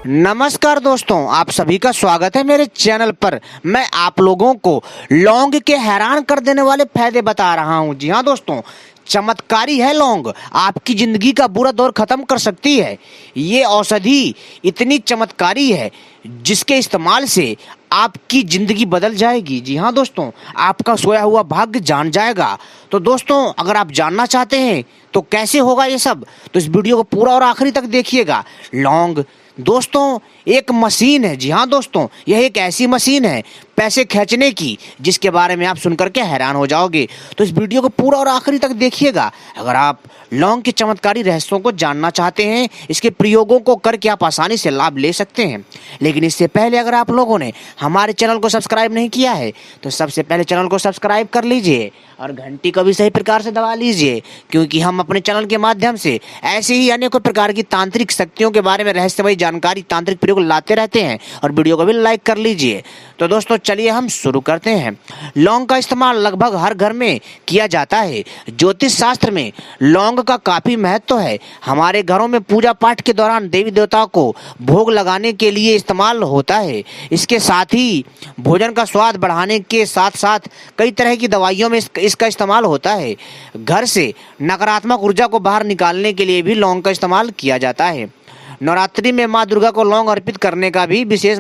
नमस्कार दोस्तों, आप सभी का स्वागत है मेरे चैनल पर। मैं आप लोगों को लौंग के हैरान कर देने वाले फायदे बता रहा हूं। जी हाँ दोस्तों, चमत्कारी है लौंग, आपकी जिंदगी का बुरा दौर खत्म कर सकती है। ये औषधि इतनी चमत्कारी है जिसके इस्तेमाल से आपकी जिंदगी बदल जाएगी। जी हाँ दोस्तों, आपका सोया हुआ भाग्य जान जाएगा। तो दोस्तों, अगर आप जानना चाहते हैं तो कैसे होगा ये सब, तो इस वीडियो को पूरा और आखिरी तक देखिएगा। लौंग दोस्तों एक मशीन है। जी हाँ दोस्तों, यह एक ऐसी मशीन है पैसे खींचने की जिसके बारे में आप सुनकर के हैरान हो जाओगे। तो इस वीडियो को पूरा और आखिरी तक देखिएगा। अगर आप लौंग के चमत्कारी रहस्यों को जानना चाहते हैं, इसके प्रयोगों को करके आप आसानी से लाभ ले सकते हैं। लेकिन इससे पहले अगर आप लोगों ने हमारे चैनल को सब्सक्राइब नहीं किया है तो सबसे पहले चैनल को सब्सक्राइब कर लीजिए और घंटी को भी सही प्रकार से दबा लीजिए, क्योंकि हम अपने चैनल के माध्यम से ऐसे ही अनेकों प्रकार की तांत्रिक शक्तियों के बारे में रहस्यमयी जानकारी, तांत्रिक प्रयोग लाते रहते हैं। और वीडियो को भी लाइक कर लीजिए। तो दोस्तों चलिए हम शुरू करते हैं। लौंग का इस्तेमाल लगभग हर घर में किया जाता है। ज्योतिष शास्त्र में लौंग का काफी महत्व है। हमारे घरों में पूजा पाठ के दौरान देवी देवताओं को भोग लगाने के लिए इस्तेमाल होता है। इसके साथ ही भोजन का स्वाद बढ़ाने के साथ साथ कई तरह की दवाइयों में इसका इस्तेमाल होता है। घर से नकारात्मक ऊर्जा को बाहर निकालने के लिए भी लौंग का इस्तेमाल किया जाता है। नवरात्रि में माँ दुर्गा को लौंग अर्पित करने का भी विशेष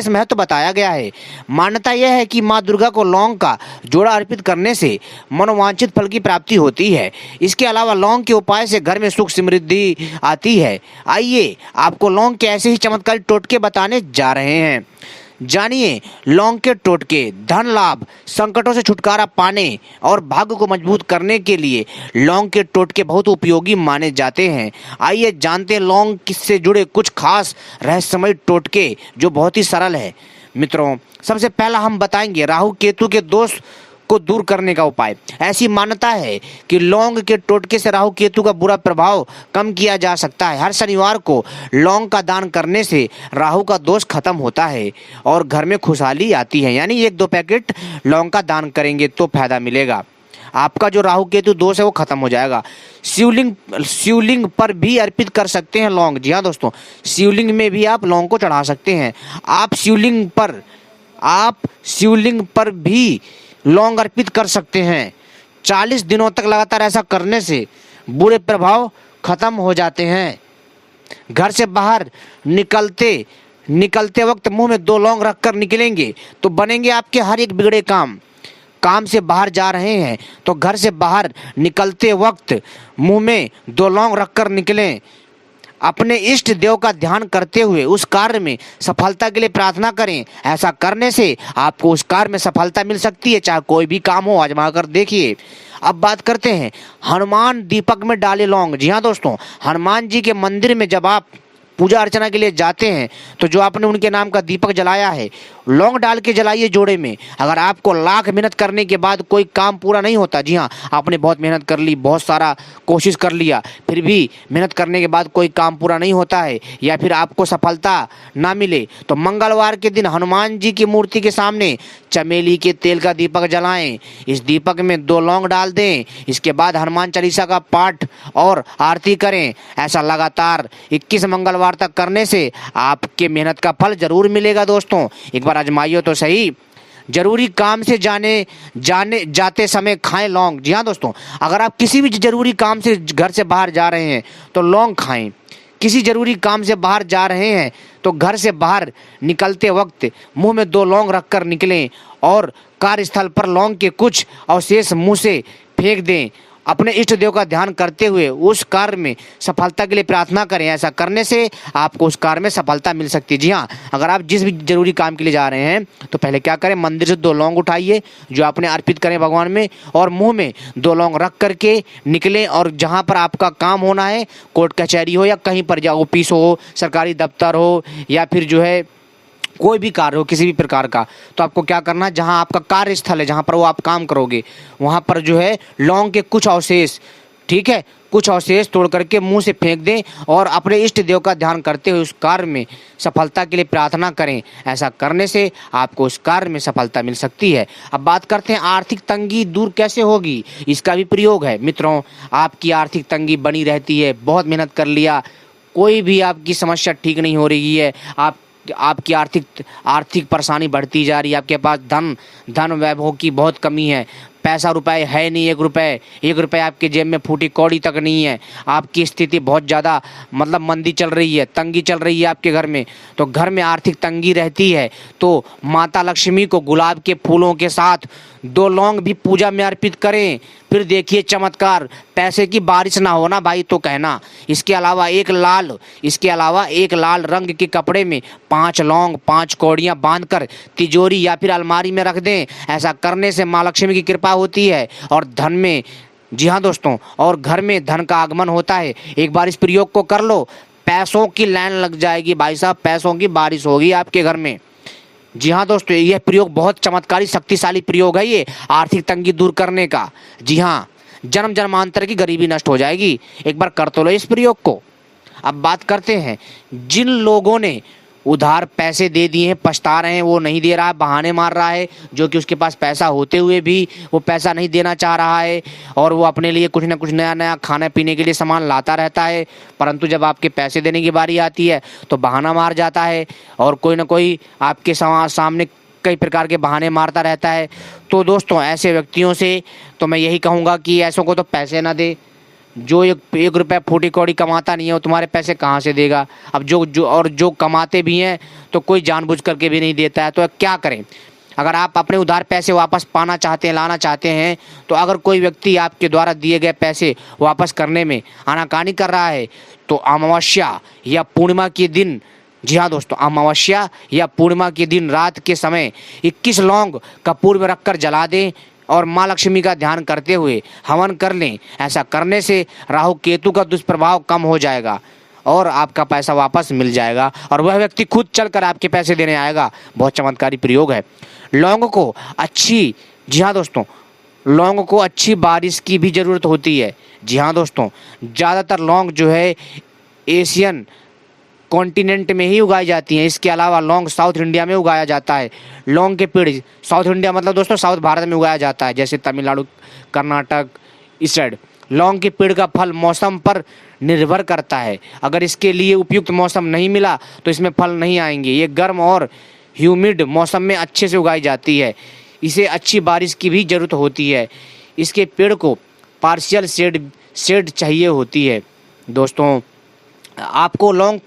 महत्व बताया गया है। मान्यता यह है कि माँ दुर्गा को लौंग का जोड़ा अर्पित करने से मनोवांछित फल की प्राप्ति होती है। इसके अलावा लौंग के उपाय से घर में सुख समृद्धि आती है। आइए आपको लौंग के ऐसे ही चमत्कारी टोटके बताने जा रहे हैं। जानिए लौंग के टोटके। धन लाभ, संकटों से छुटकारा पाने और भाग्य को मजबूत करने के लिए लौंग के टोटके बहुत उपयोगी माने जाते हैं। आइए जानते हैं लौंग से जुड़े कुछ खास रहस्यमयी टोटके जो बहुत ही सरल है। मित्रों, सबसे पहला हम बताएंगे राहु केतु के दोष को दूर करने का उपाय। ऐसी मान्यता है कि लौंग के टोटके से राहु केतु का बुरा प्रभाव कम किया जा सकता है। हर शनिवार को लौंग का दान करने से राहु का दोष खत्म होता है और घर में खुशहाली आती है। यानी 1-2 पैकेट लौंग का दान करेंगे तो फायदा मिलेगा। आपका जो राहु केतु दोष है वो खत्म हो जाएगा। शिवलिंग पर भी अर्पित कर सकते हैं लौंग। जी हाँ दोस्तों, शिवलिंग में भी आप लौंग को चढ़ा सकते हैं। आप शिवलिंग पर भी लौंग अर्पित कर सकते हैं। 40 दिनों तक लगातार ऐसा करने से बुरे प्रभाव खत्म हो जाते हैं। घर से बाहर निकलते वक्त मुंह में 2 लौंग रखकर निकलेंगे तो बनेंगे आपके हर एक बिगड़े काम से बाहर जा रहे हैं तो घर से बाहर निकलते वक्त मुंह में 2 लौंग रखकर निकलें। अपने इष्ट देव का ध्यान करते हुए उस कार्य में सफलता के लिए प्रार्थना करें। ऐसा करने से आपको उस कार्य में सफलता मिल सकती है, चाहे कोई भी काम हो। आजमा कर देखिए। अब बात करते हैं हनुमान दीपक में डाले लौंग। जी हाँ दोस्तों, हनुमान जी के मंदिर में जब आप पूजा अर्चना के लिए जाते हैं तो जो आपने उनके नाम का दीपक जलाया है, लौंग डाल के जलाइए जोड़े में। अगर आपको लाख मेहनत करने के बाद कोई काम पूरा नहीं होता, जी हाँ, आपने बहुत मेहनत कर ली, बहुत सारा कोशिश कर लिया, फिर भी मेहनत करने के बाद कोई काम पूरा नहीं होता है या फिर आपको सफलता ना मिले, तो मंगलवार के दिन हनुमान जी की मूर्ति के सामने चमेली के तेल का दीपक जलाएं। इस दीपक में 2 लौंग डाल दें। इसके बाद हनुमान चालीसा का पाठ और आरती करें। ऐसा लगातार 21 मंगलवार तक करने से आपके मेहनत का फल जरूर मिलेगा। दोस्तों एक बार आजमाइए तो सही। जरूरी काम से जाते समय खाएं लौंग। जी हाँ दोस्तों, अगर आप किसी भी जरूरी काम से घर से बाहर जा रहे हैं तो लौंग खाएं। किसी जरूरी काम से बाहर जा रहे हैं तो घर से बाहर निकलते वक्त मुंह में 2 लौंग रखकर निकलें और कार्यस्थल पर लौंग के कुछ अवशेष मुंह से फेंक दें। अपने इष्ट देव का ध्यान करते हुए उस कार्य में सफलता के लिए प्रार्थना करें। ऐसा करने से आपको उस कार्य में सफलता मिल सकती है। जी हाँ, अगर आप जिस भी जरूरी काम के लिए जा रहे हैं तो पहले क्या करें, मंदिर से 2 लौंग उठाइए जो आपने अर्पित करें भगवान में, और मुंह में 2 लौंग रख करके निकलें। और जहाँ पर आपका काम होना है, कोर्ट कचहरी हो या कहीं पर जाओ, ऑफिस हो, सरकारी दफ्तर हो या फिर जो है कोई भी कार्य हो किसी भी प्रकार का, तो आपको क्या करना है, जहां आपका कार्यस्थल है, जहां पर वो आप काम करोगे, वहां पर जो है लौंग के कुछ अवशेष, ठीक है, कुछ अवशेष तोड़ करके मुंह से फेंक दें और अपने इष्ट देव का ध्यान करते हुए उस कार्य में सफलता के लिए प्रार्थना करें। ऐसा करने से आपको उस कार्य में सफलता मिल सकती है। अब बात करते हैं आर्थिक तंगी दूर कैसे होगी। इसका भी प्रयोग है। मित्रों, आपकी आर्थिक तंगी बनी रहती है, बहुत मेहनत कर लिया, कोई भी आपकी समस्या ठीक नहीं हो रही है, आपकी आर्थिक परेशानी बढ़ती जा रही है, आपके पास धन वैभव की बहुत कमी है, पैसा रुपए है नहीं, एक रुपए आपके जेब में फूटी कौड़ी तक नहीं है, आपकी स्थिति बहुत ज़्यादा मतलब मंदी चल रही है, तंगी चल रही है आपके घर में, तो घर में आर्थिक तंगी रहती है तो माता लक्ष्मी को गुलाब के फूलों के साथ 2 लौंग भी पूजा में अर्पित करें, फिर देखिए चमत्कार, पैसे की बारिश ना होना भाई तो कहना। इसके अलावा एक लाल रंग के कपड़े में 5 लौंग 5 कौड़ियाँ बांधकर तिजोरी या फिर अलमारी में रख दें। ऐसा करने से माँ लक्ष्मी की कृपा होती है और धन में, जी हाँ दोस्तों, और घर में धन का आगमन होता है। एक बार इस प्रयोग को कर लो, पैसों की लाइन लग जाएगी भाई साहब, पैसों की बारिश होगी आपके घर में। जी हाँ दोस्तों, यह प्रयोग बहुत चमत्कारी शक्तिशाली प्रयोग है ये आर्थिक तंगी दूर करने का। जी हाँ, जन्म जन्मांतर की गरीबी नष्ट हो जाएगी। एक बार कर तो लो इस प्रयोग को। अब बात करते हैं जिन लोगों ने उधार पैसे दे दिए हैं, पछता रहे हैं, वो नहीं दे रहा है, बहाने मार रहा है, जो कि उसके पास पैसा होते हुए भी वो पैसा नहीं देना चाह रहा है और वो अपने लिए कुछ ना कुछ नया नया खाने पीने के लिए सामान लाता रहता है, परंतु जब आपके पैसे देने की बारी आती है तो बहाना मार जाता है और कोई ना कोई आपके सामने कई प्रकार के बहाने मारता रहता है। तो दोस्तों, ऐसे व्यक्तियों से तो मैं यही कहूँगा कि ऐसों को तो पैसे ना दे। जो एक रुपया फूटी कौड़ी कमाता नहीं है वो तुम्हारे पैसे कहाँ से देगा। अब जो कमाते भी हैं तो कोई जानबूझ करके भी नहीं देता है, तो क्या करें। अगर आप अपने उधार पैसे वापस पाना चाहते हैं, लाना चाहते हैं, तो अगर कोई व्यक्ति आपके द्वारा दिए गए पैसे वापस करने में आनाकानी कर रहा है तो अमावस्या या पूर्णिमा के दिन, जी हाँ दोस्तों, अमावस्या या पूर्णिमा के दिन रात के समय 21 लौंग कपूर में रखकर जला दें और माँ लक्ष्मी का ध्यान करते हुए हवन कर लें। ऐसा करने से राहु केतु का दुष्प्रभाव कम हो जाएगा और आपका पैसा वापस मिल जाएगा और वह व्यक्ति खुद चलकर आपके पैसे देने आएगा। बहुत चमत्कारी प्रयोग है। लौंग को अच्छी, जी हाँ दोस्तों, लौंग को अच्छी बारिश की भी ज़रूरत होती है। जी हाँ दोस्तों, ज़्यादातर लौंग जो है एशियन कॉन्टिनेंट में ही उगाई जाती हैं। इसके अलावा लौंग साउथ इंडिया में उगाया जाता है। लौंग के पेड़ साउथ इंडिया मतलब दोस्तों साउथ भारत में उगाया जाता है, जैसे तमिलनाडु, कर्नाटक, इस साइड। लौंग के पेड़ का फल मौसम पर निर्भर करता है। अगर इसके लिए उपयुक्त मौसम नहीं मिला तो इसमें फल नहीं आएंगे। ये गर्म और ह्यूमिड मौसम में अच्छे से उगाई जाती है। इसे अच्छी बारिश की भी ज़रूरत होती है। इसके पेड़ को पार्शियल शेड चाहिए होती है। दोस्तों, आपको लौंग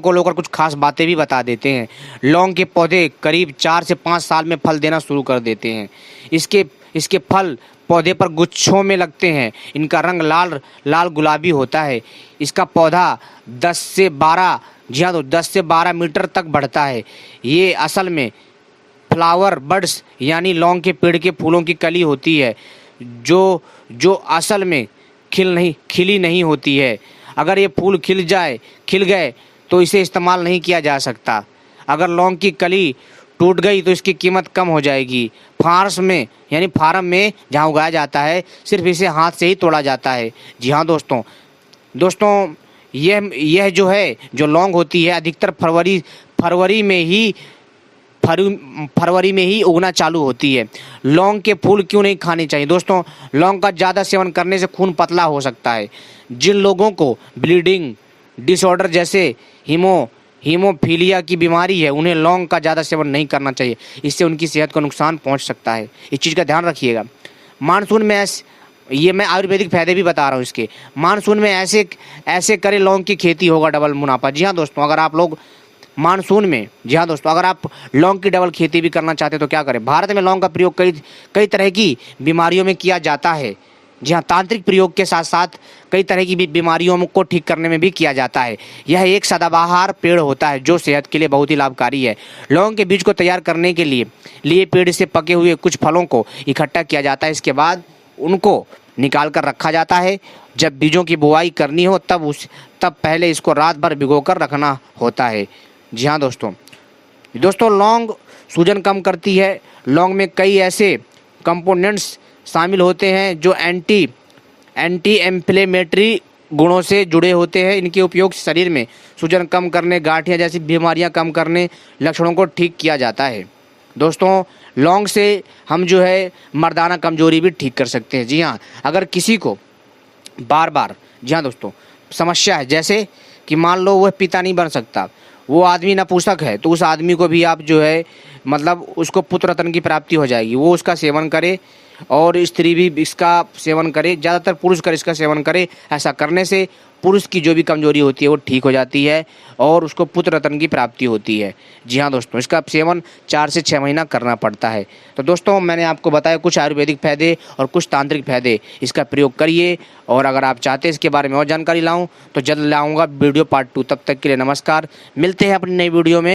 को लेकर कुछ खास बातें भी बता देते हैं। लौंग के पौधे करीब 4 से 5 साल में फल देना शुरू कर देते हैं। इसके फल पौधे पर गुच्छों में लगते हैं। इनका रंग लाल गुलाबी होता है। इसका पौधा 10 से 12, जी हाँ, तो 10 से 12 मीटर तक बढ़ता है। ये असल में फ्लावर बड्स यानी लौंग के पेड़ के फूलों की कली होती है, जो असल में खिली नहीं होती है। अगर ये फूल खिल गए तो इसे इस्तेमाल नहीं किया जा सकता। अगर लौंग की कली टूट गई तो इसकी कीमत कम हो जाएगी। फार्म में जहाँ उगाया जाता है सिर्फ इसे हाथ से ही तोड़ा जाता है। जी हाँ दोस्तों, यह जो लौंग होती है अधिकतर फरवरी में ही उगना चालू होती है। लौंग के फूल क्यों नहीं खाने चाहिए दोस्तों? लौंग का ज़्यादा सेवन करने से खून पतला हो सकता है। जिन लोगों को ब्लीडिंग डिसऑर्डर जैसे हीमोफीलिया की बीमारी है उन्हें लौंग का ज़्यादा सेवन नहीं करना चाहिए। इससे उनकी सेहत को नुकसान पहुंच सकता है। इस चीज़ का ध्यान रखिएगा। मानसून में ये मैं आयुर्वेदिक फायदे भी बता रहा हूँ इसके। मानसून में ऐसे करें, लौंग की खेती होगा डबल मुनाफा। जी हाँ दोस्तों, अगर आप लोग मानसून में, जी हाँ दोस्तों, अगर आप लौंग की डबल खेती भी करना चाहते हैं तो क्या करें। भारत में लौंग का प्रयोग कई तरह की बीमारियों में किया जाता है। जी हाँ, तांत्रिक प्रयोग के साथ साथ कई तरह की बीमारियों को ठीक करने में भी किया जाता है। यह एक सदाबहार पेड़ होता है जो सेहत के लिए बहुत ही लाभकारी है। लौंग के बीज को तैयार करने के लिए पेड़ से पके हुए कुछ फलों को इकट्ठा किया जाता है। इसके बाद उनको निकाल कर रखा जाता है। जब बीजों की बुआई करनी हो तब पहले इसको रात भर भिगोकर रखना होता है। जी हाँ दोस्तों, लौंग सूजन कम करती है। लौंग में कई ऐसे कंपोनेंट्स शामिल होते हैं जो एंटी एम्फ्लेमेटरी गुणों से जुड़े होते हैं। इनके उपयोग से शरीर में सूजन कम करने, गांठियाँ जैसी बीमारियां कम करने, लक्षणों को ठीक किया जाता है। दोस्तों, लौंग से हम मर्दाना कमजोरी भी ठीक कर सकते हैं। जी हाँ, अगर किसी को बार बार, जी हाँ दोस्तों, समस्या है, जैसे कि मान लो वह पिता नहीं बन सकता, वो आदमी नपुंसक है, तो उस आदमी को भी आप जो है मतलब उसको पुत्र रत्न की प्राप्ति हो जाएगी। वो उसका सेवन करे और स्त्री भी इसका सेवन करे, ज़्यादातर पुरुष कर इसका सेवन करे। ऐसा करने से पुरुष की जो भी कमजोरी होती है वो ठीक हो जाती है और उसको पुत्र रत्न की प्राप्ति होती है। जी हाँ दोस्तों, इसका सेवन 4 से 6 महीना करना पड़ता है। तो दोस्तों मैंने आपको बताया कुछ आयुर्वेदिक फायदे और कुछ तांत्रिक फायदे, इसका प्रयोग करिए। और अगर आप चाहते हैं इसके बारे में और जानकारी लाऊं तो जल्द लाऊंगा वीडियो पार्ट 2। तब तक के लिए नमस्कार, मिलते हैं अपनी नई वीडियो में।